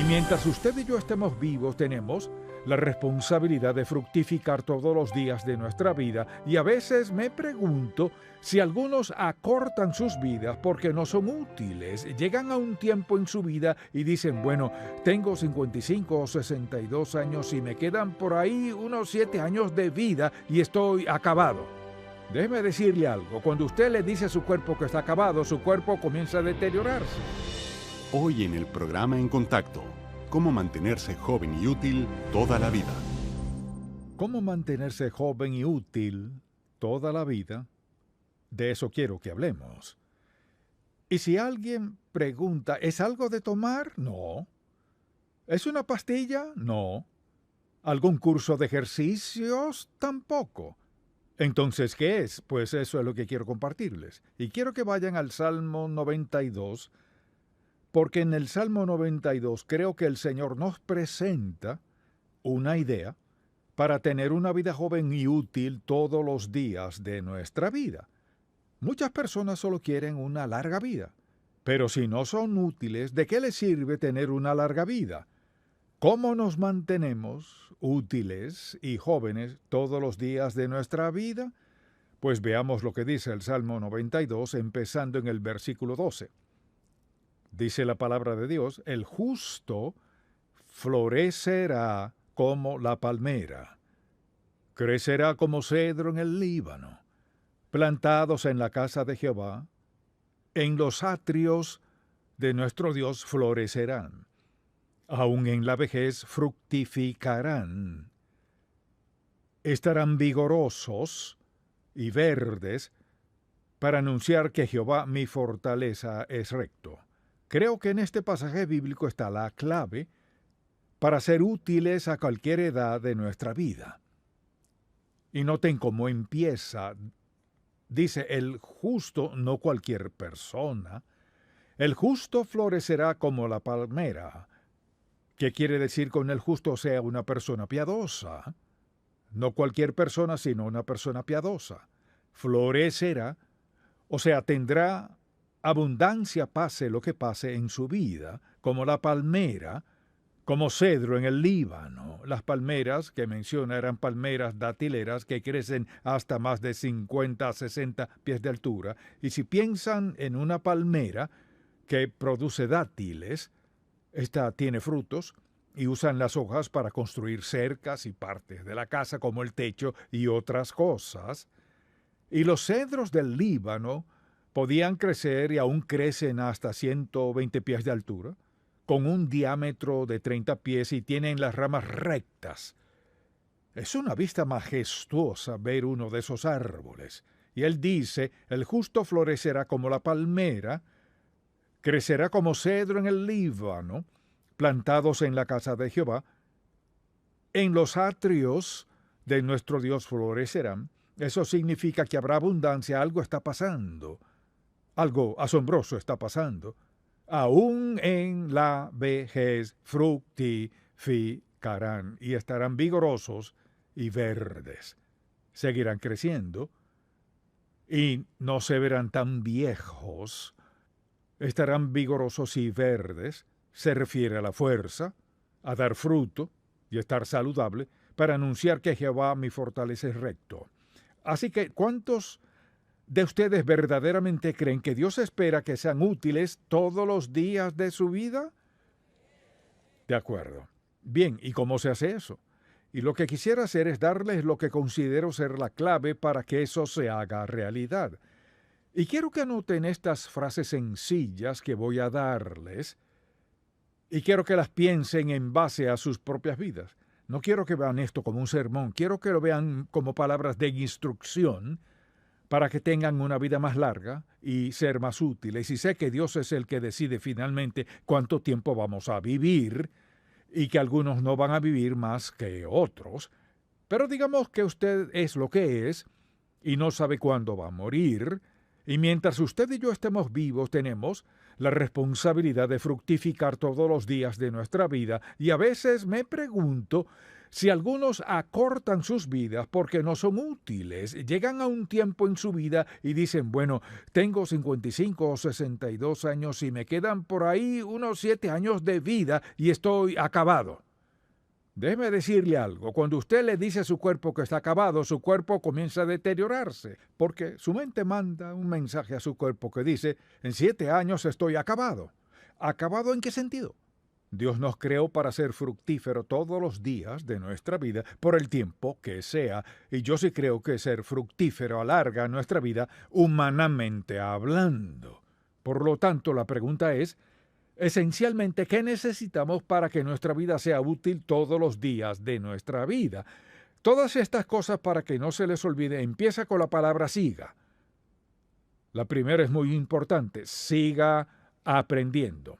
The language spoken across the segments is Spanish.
Y mientras usted y yo estemos vivos, tenemos la responsabilidad de fructificar todos los días de nuestra vida. Y a veces me pregunto si algunos acortan sus vidas porque no son útiles. Llegan a un tiempo en su vida y dicen, bueno, tengo 55 o 62 años y me quedan por ahí unos 7 años de vida y estoy acabado. Déjeme decirle algo, cuando usted le dice a su cuerpo que está acabado, su cuerpo comienza a deteriorarse. Hoy en el programa En Contacto, cómo mantenerse joven y útil toda la vida. ¿Cómo mantenerse joven y útil toda la vida? De eso quiero que hablemos. Y si alguien pregunta, ¿es algo de tomar? No. ¿Es una pastilla? No. ¿Algún curso de ejercicios? Tampoco. Entonces, ¿qué es? Pues eso es lo que quiero compartirles. Y quiero que vayan al Salmo 92, porque en el Salmo 92 creo que el Señor nos presenta una idea para tener una vida joven y útil todos los días de nuestra vida. Muchas personas solo quieren una larga vida, pero si no son útiles, ¿de qué les sirve tener una larga vida? ¿Cómo nos mantenemos útiles y jóvenes todos los días de nuestra vida? Pues veamos lo que dice el Salmo 92, empezando en el versículo 12. Dice la palabra de Dios, el justo florecerá como la palmera, crecerá como cedro en el Líbano, plantados en la casa de Jehová, en los atrios de nuestro Dios florecerán, aun en la vejez fructificarán, estarán vigorosos y verdes para anunciar que Jehová mi fortaleza es recto. Creo que en este pasaje bíblico está la clave para ser útiles a cualquier edad de nuestra vida. Y noten cómo empieza. Dice, el justo, no cualquier persona. El justo florecerá como la palmera. ¿Qué quiere decir con el justo sea una persona piadosa? No cualquier persona, sino una persona piadosa. Florecerá, o sea, tendrá abundancia pase lo que pase en su vida, como la palmera, como cedro en el Líbano. Las palmeras que menciona eran palmeras datileras que crecen hasta más de 50 a 60 pies de altura. Y si piensan en una palmera que produce dátiles, esta tiene frutos y usan las hojas para construir cercas y partes de la casa como el techo y otras cosas. Y los cedros del Líbano podían crecer y aún crecen hasta 120 pies de altura, con un diámetro de 30 pies y tienen las ramas rectas. Es una vista majestuosa ver uno de esos árboles. Y él dice, el justo florecerá como la palmera, crecerá como cedro en el Líbano, plantados en la casa de Jehová, en los atrios de nuestro Dios florecerán. Eso significa que habrá abundancia, algo está pasando. Algo asombroso está pasando. Aún en la vejez fructificarán y estarán vigorosos y verdes. Seguirán creciendo y no se verán tan viejos. Estarán vigorosos y verdes. Se refiere a la fuerza, a dar fruto y estar saludable para anunciar que Jehová mi fortaleza es recto. Así que, ¿cuántos de ustedes verdaderamente creen que Dios espera que sean útiles todos los días de su vida? De acuerdo. Bien, ¿y cómo se hace eso? Y lo que quisiera hacer es darles lo que considero ser la clave para que eso se haga realidad. Y quiero que anoten estas frases sencillas que voy a darles, y quiero que las piensen en base a sus propias vidas. No quiero que vean esto como un sermón, quiero que lo vean como palabras de instrucción, para que tengan una vida más larga y ser más útiles. Y sé que Dios es el que decide finalmente cuánto tiempo vamos a vivir y que algunos no van a vivir más que otros. Pero digamos que usted es lo que es y no sabe cuándo va a morir. Y mientras usted y yo estemos vivos, tenemos la responsabilidad de fructificar todos los días de nuestra vida. Y a veces me pregunto Si algunos acortan sus vidas porque no son útiles, llegan a un tiempo en su vida y dicen, bueno, tengo 55 o 62 años y me quedan por ahí unos 7 años de vida y estoy acabado. Déjeme decirle algo, cuando usted le dice a su cuerpo que está acabado, su cuerpo comienza a deteriorarse, porque su mente manda un mensaje a su cuerpo que dice, en 7 años estoy acabado. ¿Acabado en qué sentido? Dios nos creó para ser fructífero todos los días de nuestra vida por el tiempo que sea, y yo sí creo que ser fructífero alarga nuestra vida humanamente hablando. Por lo tanto, la pregunta es, esencialmente, ¿qué necesitamos para que nuestra vida sea útil todos los días de nuestra vida? Todas estas cosas, para que no se les olvide, empieza con la palabra siga. La primera es muy importante, siga aprendiendo.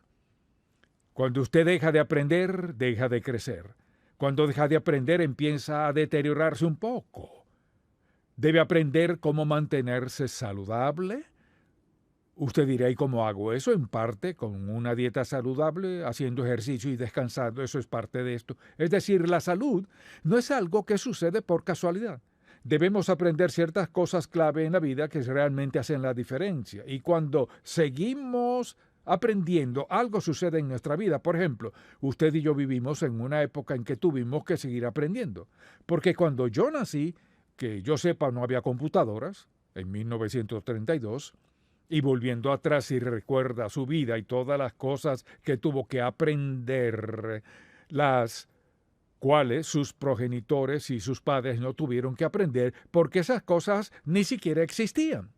Cuando usted deja de aprender, deja de crecer. Cuando deja de aprender, empieza a deteriorarse un poco. Debe aprender cómo mantenerse saludable. Usted dirá, ¿y cómo hago eso? En parte, con una dieta saludable, haciendo ejercicio y descansando, eso es parte de esto. Es decir, la salud no es algo que sucede por casualidad. Debemos aprender ciertas cosas clave en la vida que realmente hacen la diferencia. Y cuando seguimos aprendiendo, algo sucede en nuestra vida. Por ejemplo, usted y yo vivimos en una época en que tuvimos que seguir aprendiendo. Porque cuando yo nací, que yo sepa, no había computadoras, en 1932, y volviendo atrás, si recuerda su vida y todas las cosas que tuvo que aprender, las cuales sus progenitores y sus padres no tuvieron que aprender porque esas cosas ni siquiera existían.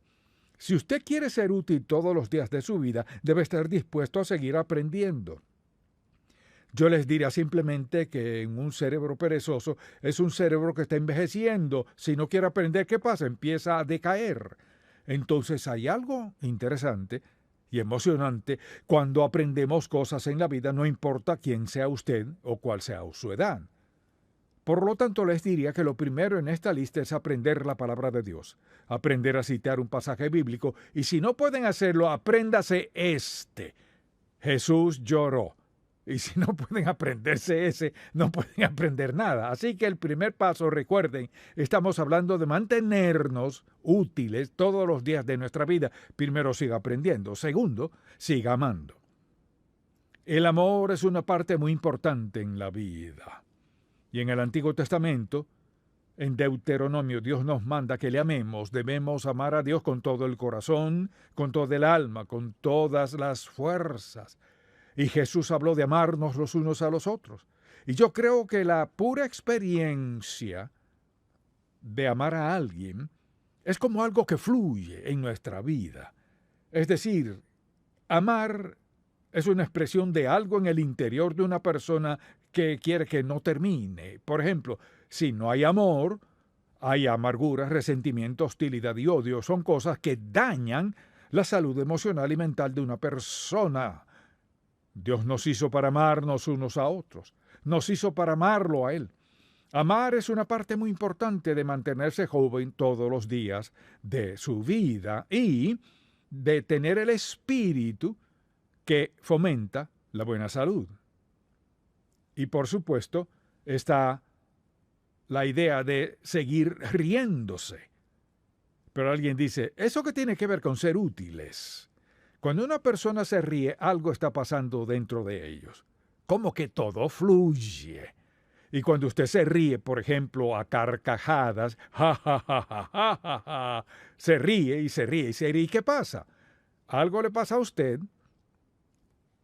Si usted quiere ser útil todos los días de su vida, debe estar dispuesto a seguir aprendiendo. Yo les diría simplemente que en un cerebro perezoso es un cerebro que está envejeciendo. Si no quiere aprender, ¿qué pasa? Empieza a decaer. Entonces hay algo interesante y emocionante cuando aprendemos cosas en la vida, no importa quién sea usted o cuál sea su edad. Por lo tanto, les diría que lo primero en esta lista es aprender la palabra de Dios, aprender a citar un pasaje bíblico, y si no pueden hacerlo, apréndase este. Jesús lloró. Y si no pueden aprenderse ese, no pueden aprender nada. Así que el primer paso, recuerden, estamos hablando de mantenernos útiles todos los días de nuestra vida. Primero, siga aprendiendo. Segundo, siga amando. El amor es una parte muy importante en la vida. Y en el Antiguo Testamento, en Deuteronomio, Dios nos manda que le amemos. Debemos amar a Dios con todo el corazón, con toda el alma, con todas las fuerzas. Y Jesús habló de amarnos los unos a los otros. Y yo creo que la pura experiencia de amar a alguien es como algo que fluye en nuestra vida. Es decir, amar es una expresión de algo en el interior de una persona que quiere que no termine. Por ejemplo, si no hay amor, hay amargura, resentimiento, hostilidad y odio. Son cosas que dañan la salud emocional y mental de una persona. Dios nos hizo para amarnos unos a otros. Nos hizo para amarlo a Él. Amar es una parte muy importante de mantenerse joven todos los días de su vida y de tener el espíritu que fomenta la buena salud. Y por supuesto está la idea de seguir riéndose. Pero alguien dice, ¿eso qué tiene que ver con ser útiles? Cuando una persona se ríe, algo está pasando dentro de ellos. Como que todo fluye. Y cuando usted se ríe, por ejemplo, a carcajadas, ja, ja, ja, ja, ja, ja, ja, se ríe y se ríe y se ríe. ¿Y qué pasa? Algo le pasa a usted.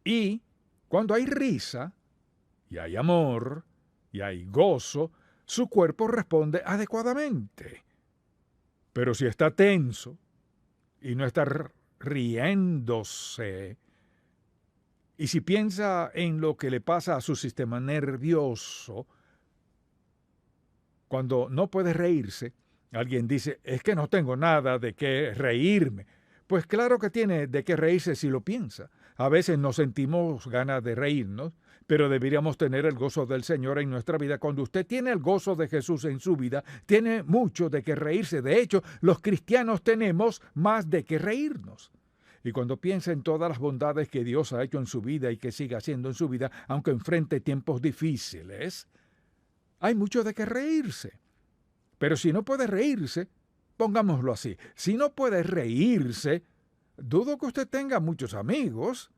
Y cuando hay risa, y hay amor, y hay gozo, su cuerpo responde adecuadamente. Pero si está tenso y no está riéndose, y si piensa en lo que le pasa a su sistema nervioso, cuando no puede reírse, alguien dice, es que no tengo nada de qué reírme. Pues claro que tiene de qué reírse si lo piensa. A veces nos sentimos ganas de reírnos, pero deberíamos tener el gozo del Señor en nuestra vida. Cuando usted tiene el gozo de Jesús en su vida, tiene mucho de qué reírse. De hecho, los cristianos tenemos más de qué reírnos. Y cuando piensa en todas las bondades que Dios ha hecho en su vida y que sigue haciendo en su vida, aunque enfrente tiempos difíciles, Hay mucho de qué reírse. Pero si no puede reírse, pongámoslo así, si no puede reírse, dudo que usted tenga muchos amigos.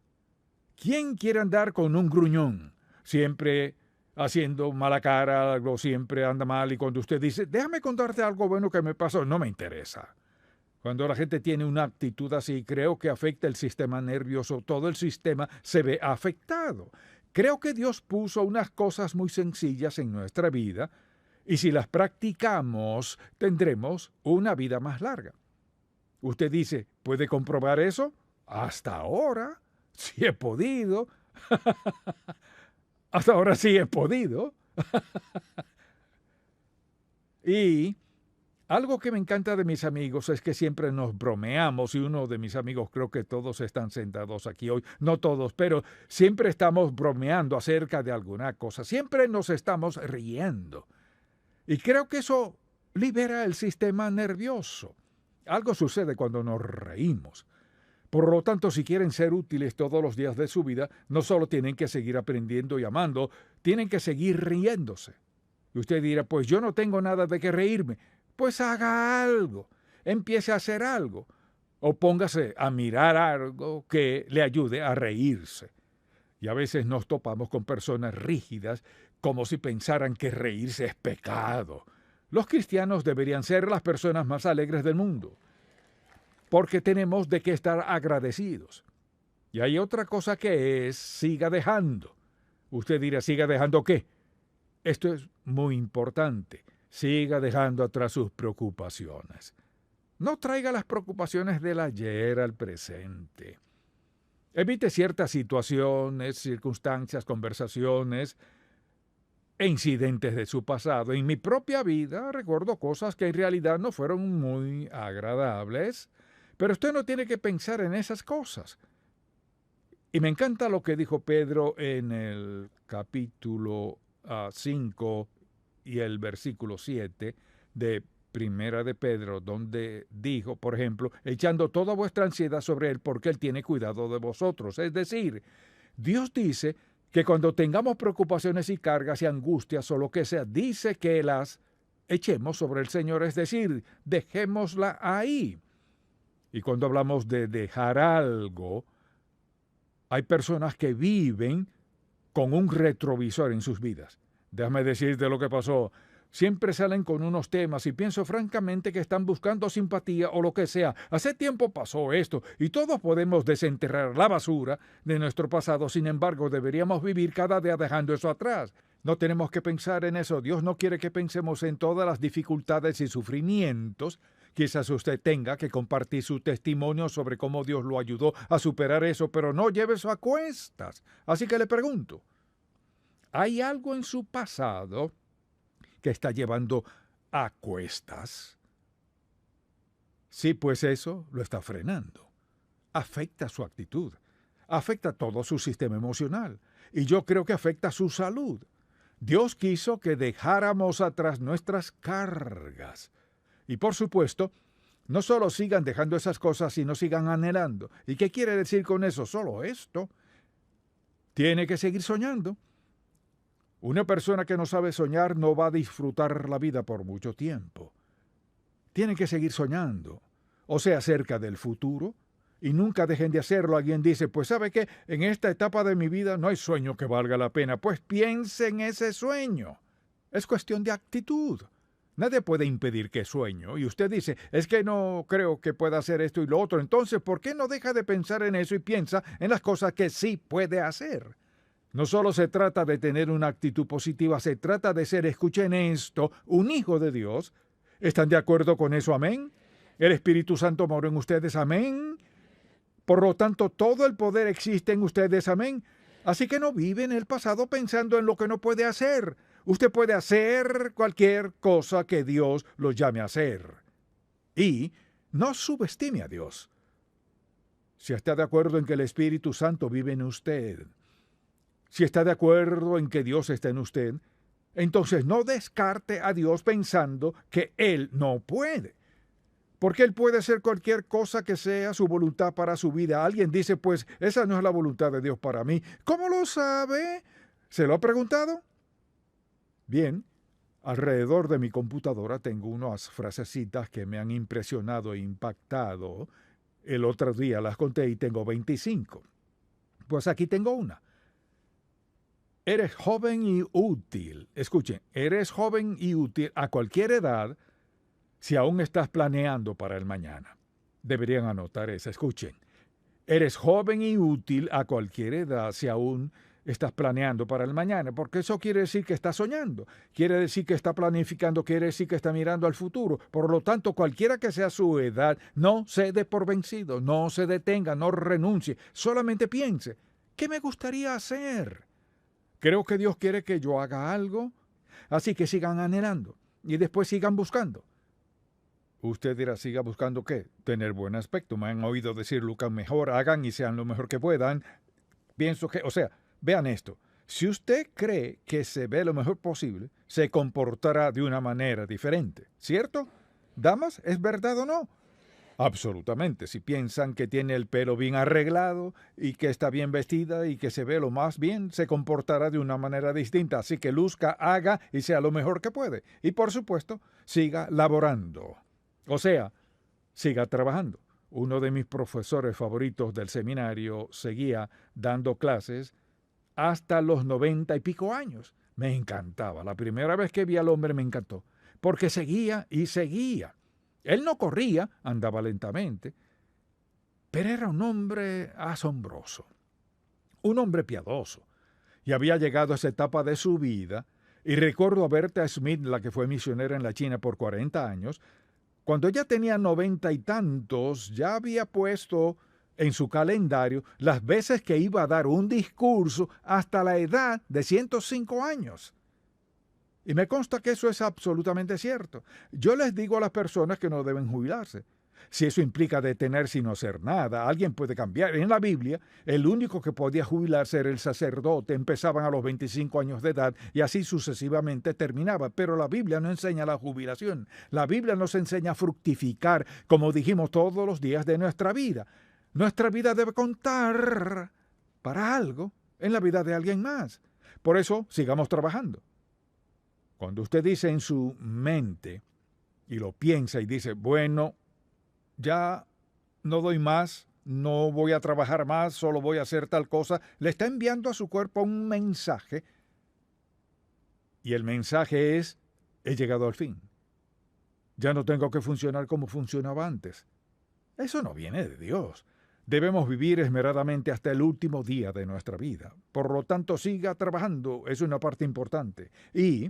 ¿Quién quiere andar con un gruñón? Siempre haciendo mala cara, algo siempre anda mal, y cuando usted dice, déjame contarte algo bueno que me pasó, no me interesa. Cuando la gente tiene una actitud así, creo que afecta el sistema nervioso, todo el sistema se ve afectado. Creo que Dios puso unas cosas muy sencillas en nuestra vida, y si las practicamos, tendremos una vida más larga. Usted dice, ¿puede comprobar eso? Hasta ahora, sí he podido. Hasta ahora sí he podido. Y algo que me encanta de mis amigos es que siempre nos bromeamos, y uno de mis amigos, creo que todos están sentados aquí hoy, no todos, pero siempre estamos bromeando acerca de alguna cosa, siempre nos estamos riendo. Y creo que eso libera el sistema nervioso. Algo sucede cuando nos reímos. Por lo tanto, si quieren ser útiles todos los días de su vida, no solo tienen que seguir aprendiendo y amando, tienen que seguir riéndose. Y usted dirá, pues yo no tengo nada de qué reírme. Pues haga algo, empiece a hacer algo, o póngase a mirar algo que le ayude a reírse. Y a veces nos topamos con personas rígidas, como si pensaran que reírse es pecado. Los cristianos deberían ser las personas más alegres del mundo, porque tenemos de qué estar agradecidos. Y hay otra cosa que es, siga dejando. Usted dirá, ¿siga dejando qué? Esto es muy importante. Siga dejando atrás sus preocupaciones. No traiga las preocupaciones del ayer al presente. Evite ciertas situaciones, circunstancias, conversaciones e incidentes de su pasado. En mi propia vida recuerdo cosas que en realidad no fueron muy agradables, pero usted no tiene que pensar en esas cosas. Y me encanta lo que dijo Pedro en el capítulo 5 y el versículo 7 de Primera de Pedro, donde dijo, por ejemplo, echando toda vuestra ansiedad sobre Él porque Él tiene cuidado de vosotros. Es decir, Dios dice que cuando tengamos preocupaciones y cargas y angustias o lo que sea, dice que las echemos sobre el Señor, es decir, dejémosla ahí. Y cuando hablamos de dejar algo, hay personas que viven con un retrovisor en sus vidas. Déjame decirte lo que pasó. Siempre salen con unos temas y pienso francamente que están buscando simpatía o lo que sea. Hace tiempo pasó esto y todos podemos desenterrar la basura de nuestro pasado. Sin embargo, deberíamos vivir cada día dejando eso atrás. No tenemos que pensar en eso. Dios no quiere que pensemos en todas las dificultades y sufrimientos. Quizás usted tenga que compartir su testimonio sobre cómo Dios lo ayudó a superar eso, pero no lleve eso a cuestas. Así que le pregunto, ¿hay algo en su pasado que está llevando a cuestas? Sí, pues eso lo está frenando. Afecta su actitud, afecta todo su sistema emocional y yo creo que afecta su salud. Dios quiso que dejáramos atrás nuestras cargas. Y por supuesto, no solo sigan dejando esas cosas, sino sigan anhelando. ¿Y qué quiere decir con eso? Solo esto. Tiene que seguir soñando. Una persona que no sabe soñar no va a disfrutar la vida por mucho tiempo. Tienen que seguir soñando, o sea, acerca del futuro, y nunca dejen de hacerlo. Alguien dice, pues ¿sabe qué? En esta etapa de mi vida no hay sueño que valga la pena. Pues piense en ese sueño. Es cuestión de actitud. Nadie puede impedir que sueño. Y usted dice, es que no creo que pueda hacer esto y lo otro. Entonces, ¿por qué no deja de pensar en eso y piensa en las cosas que sí puede hacer? No solo se trata de tener una actitud positiva, se trata de ser, escuchen esto, un hijo de Dios. ¿Están de acuerdo con eso? Amén. El Espíritu Santo moró en ustedes. Amén. Por lo tanto, todo el poder existe en ustedes. Amén. Así que no vive en el pasado pensando en lo que no puede hacer. Usted puede hacer cualquier cosa que Dios lo llame a hacer. Y no subestime a Dios. Si está de acuerdo en que el Espíritu Santo vive en usted, si está de acuerdo en que Dios está en usted, entonces no descarte a Dios pensando que Él no puede. Porque Él puede hacer cualquier cosa que sea su voluntad para su vida. Alguien dice, pues, esa no es la voluntad de Dios para mí. ¿Cómo lo sabe? ¿Se lo ha preguntado? Bien, Alrededor de mi computadora tengo unas frasecitas que me han impresionado e impactado. El otro día las conté y tengo 25. Pues aquí tengo una. Eres joven y útil. Escuchen, eres joven y útil a cualquier edad si aún estás planeando para el mañana. Deberían anotar esa. Escuchen, eres joven y útil a cualquier edad si aún estás planeando para el mañana, porque eso quiere decir que está soñando, quiere decir que está planificando, quiere decir que está mirando al futuro. Por lo tanto, cualquiera que sea su edad, no se dé por vencido, no se detenga, no renuncie, solamente piense, ¿qué me gustaría hacer? Creo que Dios quiere que yo haga algo, así que sigan anhelando y después sigan buscando. Usted dirá, ¿siga buscando qué? Tener buen aspecto. Me han oído decir, Lucas, mejor hagan y sean lo mejor que puedan. Pienso que, vean esto. Si usted cree que se ve lo mejor posible, se comportará de una manera diferente, ¿cierto? Damas, ¿es verdad o no? Absolutamente. Si piensan que tiene el pelo bien arreglado y que está bien vestida y que se ve lo más bien, se comportará de una manera distinta. Así que luzca, haga y sea lo mejor que puede. Y por supuesto, siga laborando. Siga trabajando. Uno de mis profesores favoritos del seminario seguía dando clases hasta los 90 y pico años. Me encantaba. La primera vez que vi al hombre me encantó, porque seguía y seguía. Él no corría, andaba lentamente, pero era un hombre asombroso, un hombre piadoso, y había llegado a esa etapa de su vida, y recuerdo a Berta Smith, la que fue misionera en la China por 40 años, cuando ella tenía 90 y tantos, ya había puesto en su calendario las veces que iba a dar un discurso hasta la edad de 105 años. Y me consta que eso es absolutamente cierto. Yo les digo a las personas que no deben jubilarse. Si eso implica detenerse y no hacer nada, alguien puede cambiar. En la Biblia, el único que podía jubilarse era el sacerdote. Empezaban a los 25 años de edad y así sucesivamente terminaba. Pero la Biblia no enseña la jubilación. La Biblia nos enseña a fructificar, como dijimos, todos los días de nuestra vida. Nuestra vida debe contar para algo en la vida de alguien más. Por eso, sigamos trabajando. Cuando usted dice en su mente y lo piensa y dice, bueno, ya no doy más, no voy a trabajar más, solo voy a hacer tal cosa, le está enviando a su cuerpo un mensaje y el mensaje es, he llegado al fin. Ya no tengo que funcionar como funcionaba antes. Eso no viene de Dios. Debemos vivir esmeradamente hasta el último día de nuestra vida. Por lo tanto, siga trabajando, es una parte importante. Y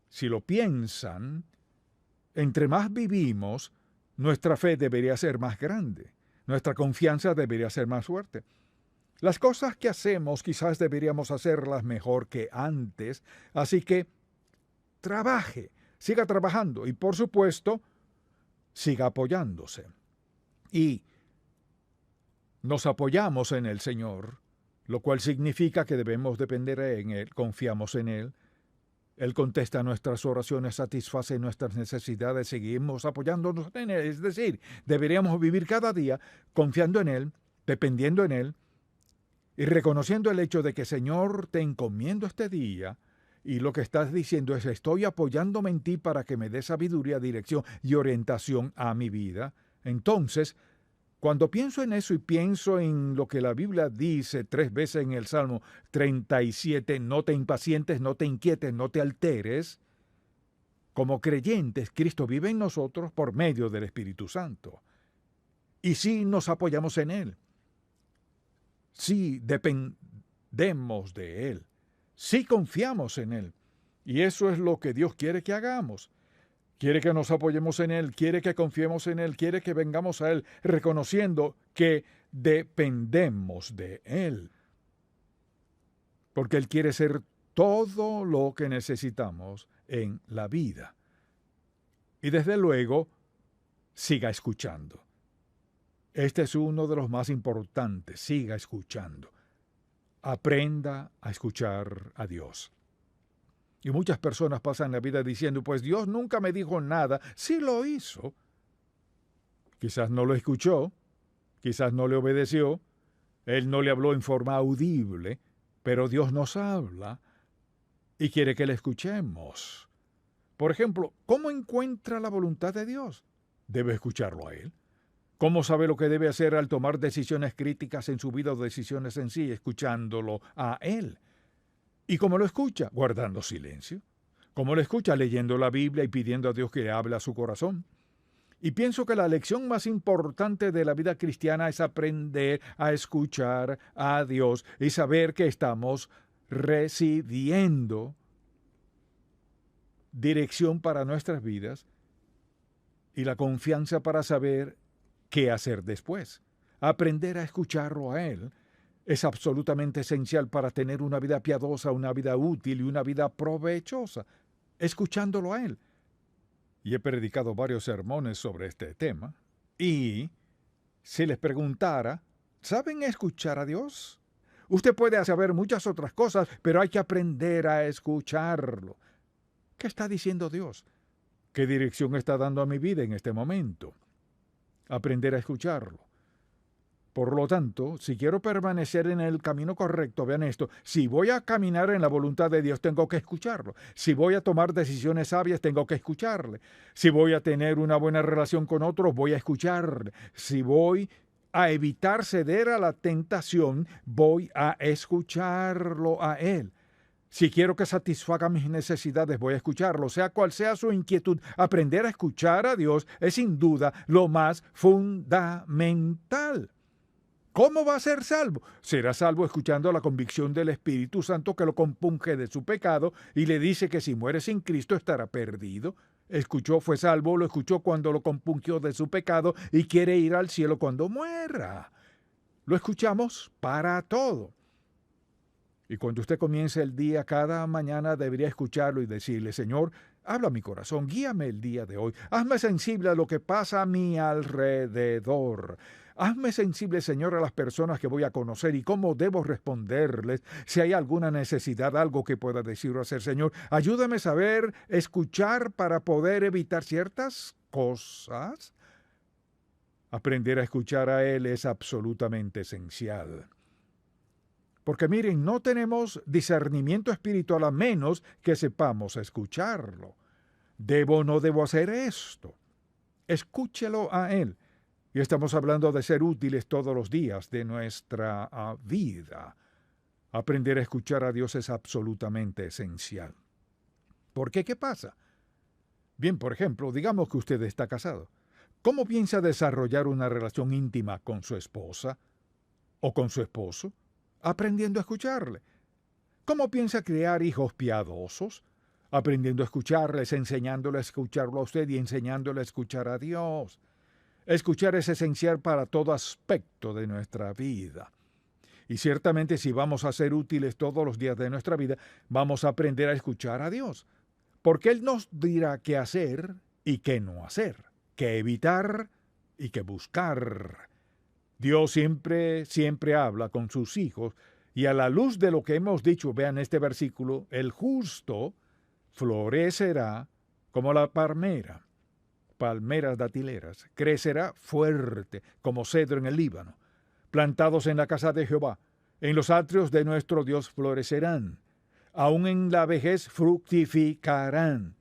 si lo piensan, entre más vivimos, nuestra fe debería ser más grande, nuestra confianza debería ser más fuerte. Las cosas que hacemos quizás deberíamos hacerlas mejor que antes, así que trabaje, siga trabajando y por supuesto, siga apoyándose. Y nos apoyamos en el Señor, lo cual significa que debemos depender en Él, confiamos en Él. Él contesta nuestras oraciones, satisface nuestras necesidades, seguimos apoyándonos en Él. Es decir, deberíamos vivir cada día confiando en Él, dependiendo en Él y reconociendo el hecho de que, Señor, te encomiendo este día y lo que estás diciendo es, estoy apoyándome en ti para que me dé sabiduría, dirección y orientación a mi vida. Entonces, cuando pienso en eso y pienso en lo que la Biblia dice 3 veces en el Salmo 37, no te impacientes, no te inquietes, no te alteres, como creyentes, Cristo vive en nosotros por medio del Espíritu Santo. Y sí nos apoyamos en Él, sí dependemos de Él, sí confiamos en Él. Y eso es lo que Dios quiere que hagamos. Quiere que nos apoyemos en Él, quiere que confiemos en Él, quiere que vengamos a Él reconociendo que dependemos de Él. Porque Él quiere ser todo lo que necesitamos en la vida. Y desde luego, siga escuchando. Este es uno de los más importantes, siga escuchando. Aprenda a escuchar a Dios. Y muchas personas pasan la vida diciendo, pues Dios nunca me dijo nada. Sí lo hizo. Quizás no lo escuchó, quizás no le obedeció, Él no le habló en forma audible, pero Dios nos habla y quiere que le escuchemos. Por ejemplo, ¿cómo encuentra la voluntad de Dios? Debe escucharlo a Él. ¿Cómo sabe lo que debe hacer al tomar decisiones críticas en su vida o decisiones en sí? Escuchándolo a Él. ¿Y cómo lo escucha? Guardando silencio. ¿Cómo lo escucha? Leyendo la Biblia y pidiendo a Dios que le hable a su corazón. Y pienso que la lección más importante de la vida cristiana es aprender a escuchar a Dios y saber que estamos recibiendo dirección para nuestras vidas y la confianza para saber qué hacer después. Aprender a escucharlo a Él es absolutamente esencial para tener una vida piadosa, una vida útil y una vida provechosa, escuchándolo a Él. Y he predicado varios sermones sobre este tema. Y si les preguntara, ¿saben escuchar a Dios? Usted puede saber muchas otras cosas, pero hay que aprender a escucharlo. ¿Qué está diciendo Dios? ¿Qué dirección está dando a mi vida en este momento? Aprender a escucharlo. Por lo tanto, si quiero permanecer en el camino correcto, vean esto, si voy a caminar en la voluntad de Dios, tengo que escucharlo. Si voy a tomar decisiones sabias, tengo que escucharle. Si voy a tener una buena relación con otros, voy a escucharle. Si voy a evitar ceder a la tentación, voy a escucharlo a Él. Si quiero que satisfaga mis necesidades, voy a escucharlo, sea cual sea su inquietud. Aprender a escuchar a Dios es sin duda lo más fundamental. ¿Cómo va a ser salvo? Será salvo escuchando la convicción del Espíritu Santo que lo compunge de su pecado y le dice que si muere sin Cristo estará perdido. Escuchó, fue salvo, lo escuchó cuando lo compungió de su pecado y quiere ir al cielo cuando muera. Lo escuchamos para todo. Y cuando usted comience el día, cada mañana debería escucharlo y decirle, Señor, habla a mi corazón, guíame el día de hoy, hazme sensible a lo que pasa a mi alrededor. Hazme sensible, Señor, a las personas que voy a conocer y cómo debo responderles. Si hay alguna necesidad, algo que pueda decir o hacer, Señor, ayúdame a saber escuchar para poder evitar ciertas cosas. Aprender a escuchar a Él es absolutamente esencial. Porque miren, no tenemos discernimiento espiritual a menos que sepamos escucharlo. ¿Debo o no debo hacer esto? Escúchelo a Él. Y estamos hablando de ser útiles todos los días de nuestra vida. Aprender a escuchar a Dios es absolutamente esencial. ¿Por qué? ¿Qué pasa? Bien, por ejemplo, digamos que usted está casado. ¿Cómo piensa desarrollar una relación íntima con su esposa o con su esposo? Aprendiendo a escucharle. ¿Cómo piensa criar hijos piadosos? Aprendiendo a escucharles, enseñándole a escucharlo a usted y enseñándole a escuchar a Dios. Escuchar es esencial para todo aspecto de nuestra vida. Y ciertamente si vamos a ser útiles todos los días de nuestra vida, vamos a aprender a escuchar a Dios. Porque Él nos dirá qué hacer y qué no hacer, qué evitar y qué buscar. Dios siempre habla con sus hijos, y a la luz de lo que hemos dicho, vean este versículo, el justo florecerá como la palmeras datileras, crecerá fuerte como cedro en el Líbano, plantados en la casa de Jehová, en los atrios de nuestro Dios florecerán, aun en la vejez fructificarán,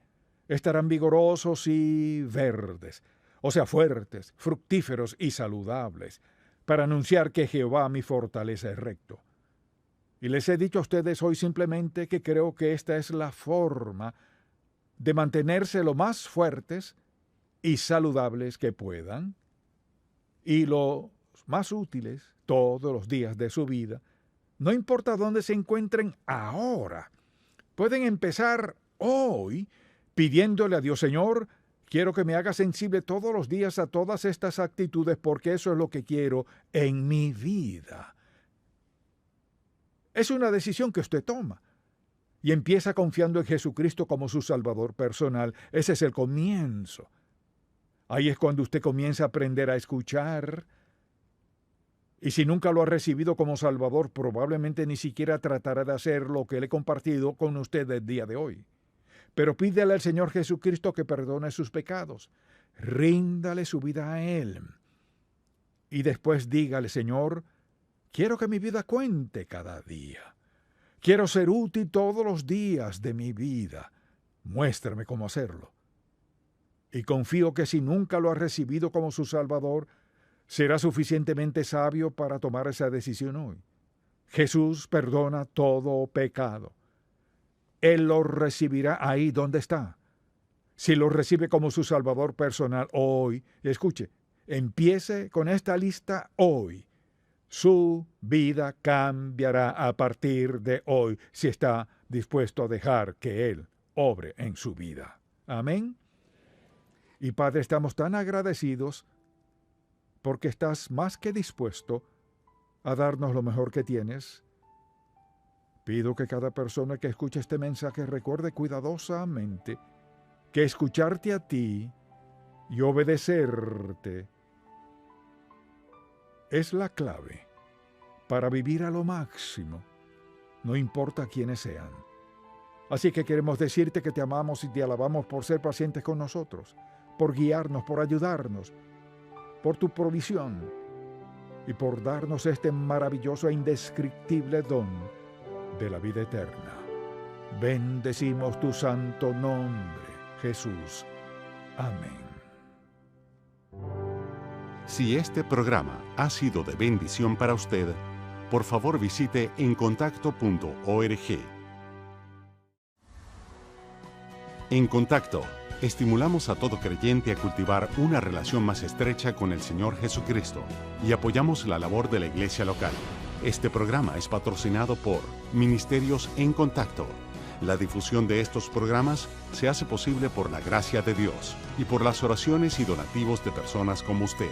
estarán vigorosos y verdes, o sea, fuertes, fructíferos y saludables, para anunciar que Jehová mi fortaleza es recto. Y les he dicho a ustedes hoy simplemente que creo que esta es la forma de mantenerse lo más fuertes y saludables que puedan, y los más útiles todos los días de su vida, no importa dónde se encuentren ahora. Pueden empezar hoy pidiéndole a Dios, Señor, quiero que me haga sensible todos los días a todas estas actitudes porque eso es lo que quiero en mi vida. Es una decisión que usted toma y empieza confiando en Jesucristo como su Salvador personal. Ese es el comienzo. Ahí es cuando usted comienza a aprender a escuchar. Y si nunca lo ha recibido como Salvador, probablemente ni siquiera tratará de hacer lo que le he compartido con usted el día de hoy. Pero pídele al Señor Jesucristo que perdone sus pecados. Ríndale su vida a Él. Y después dígale, Señor, quiero que mi vida cuente cada día. Quiero ser útil todos los días de mi vida. Muéstrame cómo hacerlo. Y confío que si nunca lo has recibido como su Salvador, será suficientemente sabio para tomar esa decisión hoy. Jesús perdona todo pecado. Él lo recibirá ahí donde está. Si lo recibe como su Salvador personal hoy, escuche, empiece con esta lista hoy. Su vida cambiará a partir de hoy si está dispuesto a dejar que Él obre en su vida. Amén. Y Padre, estamos tan agradecidos porque estás más que dispuesto a darnos lo mejor que tienes. Pido que cada persona que escuche este mensaje recuerde cuidadosamente que escucharte a ti y obedecerte es la clave para vivir a lo máximo, no importa quiénes sean. Así que queremos decirte que te amamos y te alabamos por ser pacientes con nosotros, por guiarnos, por ayudarnos, por tu provisión y por darnos este maravilloso e indescriptible don de la vida eterna. Bendecimos tu santo nombre, Jesús. Amén. Si este programa ha sido de bendición para usted, por favor visite encontacto.org. En Contacto, estimulamos a todo creyente a cultivar una relación más estrecha con el Señor Jesucristo y apoyamos la labor de la iglesia local. Este programa es patrocinado por Ministerios en Contacto. La difusión de estos programas se hace posible por la gracia de Dios y por las oraciones y donativos de personas como usted.